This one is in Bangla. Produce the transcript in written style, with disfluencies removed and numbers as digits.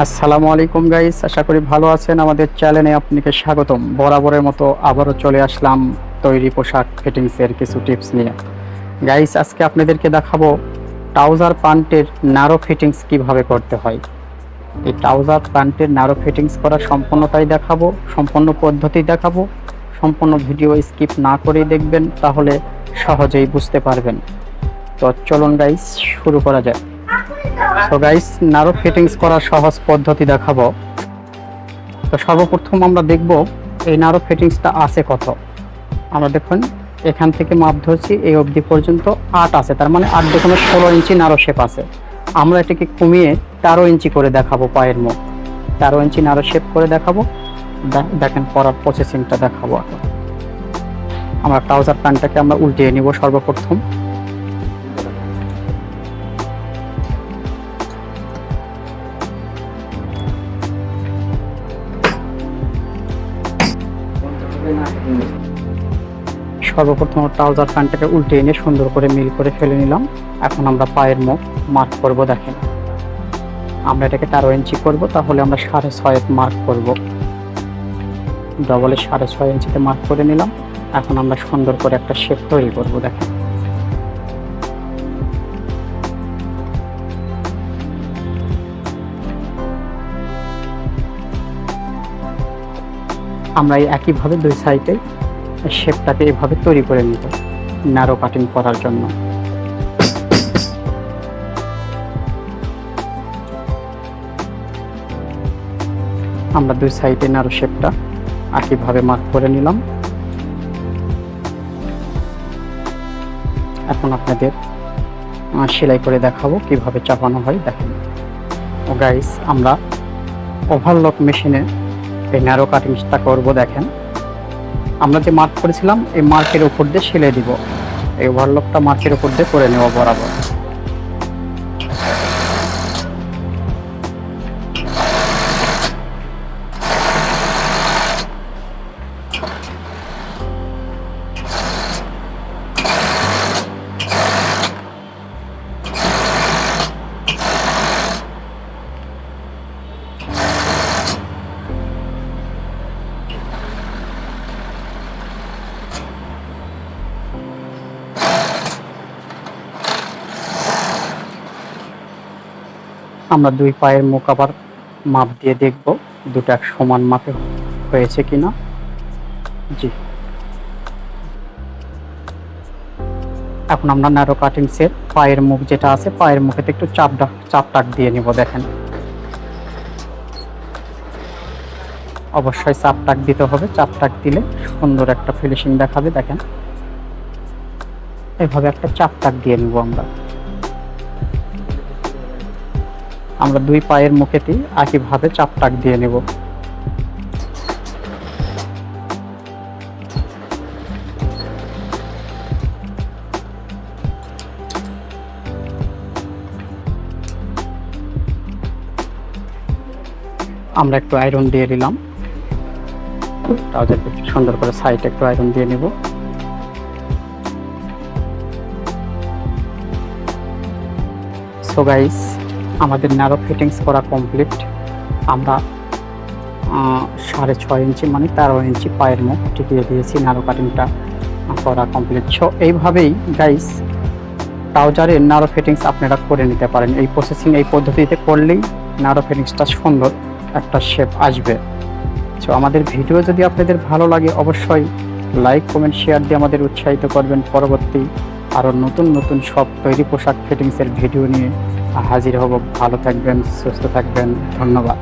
আসসালামু আলাইকুম গাইস, আশা করি ভালো আছেন। আমাদের চ্যানেলে আপনাকে স্বাগতম। বরাবরের মতো আবারও চলে আসলাম তৈরি পোশাক ফিটিংসের কিছু টিপস নিয়ে। গাইস, আজকে আপনাদেরকে দেখাবো ট্রাউজার প্যান্টের ন্যারো ফিটিংস কিভাবে করতে হয়। এই ট্রাউজার প্যান্টের ন্যারো ফিটিংস করা সম্পূর্ণটাই দেখাবো, সম্পূর্ণ পদ্ধতি দেখাবো। সম্পূর্ণ ভিডিও স্কিপ না করেই দেখবেন, তাহলে সহজেই বুঝতে পারবেন। তো চলুন গাইস, শুরু করা যায়। তো গাইস, ন্যারো ফিটিংস করার সহজ পদ্ধতি দেখাবো। তো সর্বপ্রথম আমরা দেখব এই ন্যারো ফিটিংসটা আছে কত। আমরা দেখুন এখান থেকে মাপ ধরছি, এই অবধি পর্যন্ত 8 আছে, তার মানে 8 দশমিক 16 ইঞ্চি ন্যারো শেপ আছে। আমরা এটাকে কমিয়ে 13 ইঞ্চি করে দেখাবো। পায়ের মুখ 13 ইঞ্চি ন্যারো শেপ করে দেখাবো। দেখেন পরার প্রসেসিংটা দেখাবো। এখন আমরা ট্রাউজার প্যান্টটাকে আমরা উল্টিয়ে নিব সর্বপ্রথম। সর্বপ্রথম ট্রাউজার প্যান্টটাকে উল্টে এনে সুন্দর করে মিল করে ফেলে নিলাম। এখন আমরা পায়ের মুখ মার্ক করব। দেখেন আমরা এটাকে 13 ইঞ্চি করব, তাহলে আমরা 6.5 মার্ক করব। ডবলে 6.5 ইঞ্চিতে মার্ক করে নিলাম। এখন আমরা সুন্দর করে একটা শেপ তৈরি করব। দেখেন আমরা এই একইভাবে দুই সাইডে শেপটাকে এভাবে তৈরি করে নিব ন্যারো কাটিং করার জন্য। আমরা দুই সাইডে ন্যারো শেপটা একইভাবে মার্ক করে নিলাম। এখন আপনাদের সেলাই করে দেখাবো কিভাবে চাপানো হয়। দেখেন ও গাইস, আমরা ওভারলক মেশিনে এই ন্যারো কাটিংসটা করব। দেখেন আমরা যে মার্ক করেছিলাম এই মার্কের উপর দিয়ে সেলাই দিব। এই ওভারলকটা মার্কের উপর দিয়ে করে নেব বরাবর। আমরা দুই পায়ের মুখ আবার মাপ দিয়ে দেখব দুটো এক সমান মাপে হয়েছে কিনা। জি, এখন আমরা ন্যারো কাটিংসের পায়ের মুখ যেটা আছে, পায়ের মুখেতে একটু চাপ টাক দিয়ে নিব। দেখেন অবশ্যই চাপ টাক দিতে হবে, চাপ টাক দিলে সুন্দর একটা ফিনিশিং দেখাবে। দেখেন এভাবে একটা চাপ টাক দিয়ে নিব। আমরা দুই পায়ের মুখেতেই একইভাবে চাপ টাক দিয়ে নেব। আমরা একটু আয়রন দিয়ে দিলাম, ট্রাউজারকে সুন্দর করে সাইডে একটু আয়রন দিয়ে নেব। সো গাইস, আমাদের ন্যারো ফিটিংস করা কমপ্লিট। আমরা 6.5 ইঞ্চি মানে 13 ইঞ্চি পায়ের মুখ টিকিয়ে দিয়েছি। ন্যারো কাটিংটা করা কমপ্লিট। সো এইভাবেই গাইস ট্রাউজারের ন্যারো ফিটিংস আপনারা করে নিতে পারেন। এই প্রসেসিং এই পদ্ধতিতে করলেই ন্যারো ফিটিংসটা সুন্দর একটা শেপ আসবে। সো আমাদের ভিডিও যদি আপনাদের ভালো লাগে, অবশ্যই লাইক কমেন্ট শেয়ার দিয়ে আমাদের উৎসাহিত করবেন। পরবর্তী আরও নতুন নতুন সব তৈরি পোশাক ফিটিংসের ভিডিও নিয়ে হাজির হব। ভালো থাকবেন, সুস্থ থাকবেন। ধন্যবাদ।